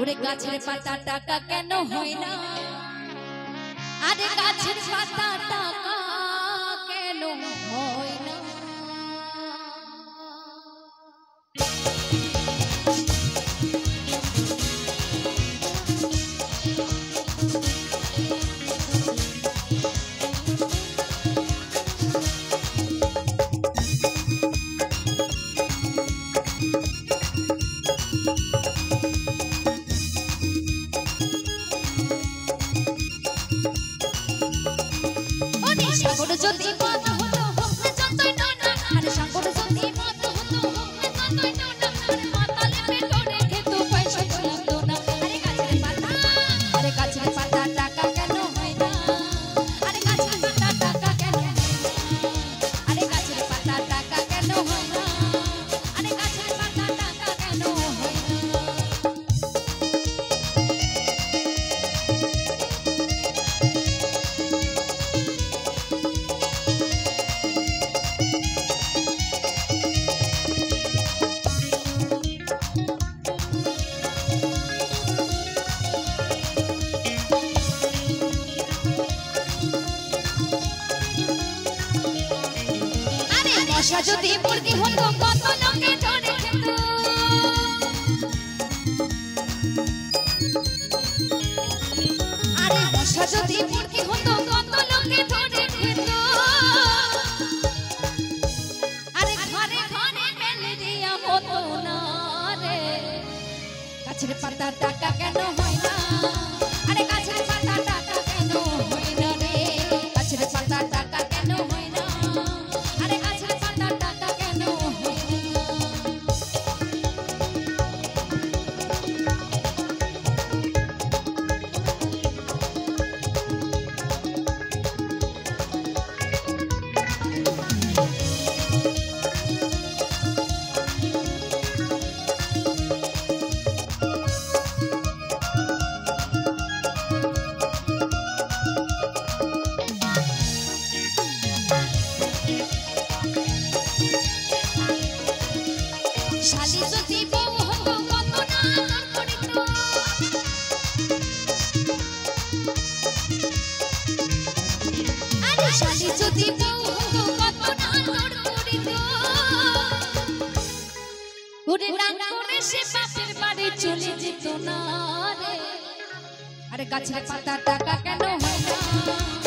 ওরে গাছের পাতা টাকা কেন হয় না আরে গাছের পাতা টাকা কেন হয় না সাগর যদি মত হতো হোক না যতই নোনা আরে সাগর যদি মত হতো হোক না যতই নোনা আরে মাতালে পেটরে খেতো পয়সা ছিলাম না আরে গাছের পাতা টাকা কেন হয় না আরে গাছের পাতা টাকা কেন আরে গাছের পাতা টাকা কেন হয় না আরে গাছের পাতা টাকা কেন হয় না মশা যদি মুরগি হতো কত লোকে ধরে খেত আরে মশা যদি মুরগি হতো কত লোকে ধরে খেত আরে ঘরে ঘরে ম্যালেরিয়া হতো না রে গাছের পাতা টাকা কেন হয় না আরে গাছের পাতা টাকা কেন হয় না রে গাছের পাতা টাকা কেন হয় না আরে গাছের পাতা টাকা কেন হয় না শালি যদি বউ হতো কত না আদর করিত আরে শালি যদি বউ হতো কত না আদর করিত ওরে রাগ করে সে বাপের বাড়ি চলে যেত না রে আরে গাছের পাতা টাকা কেন হয় না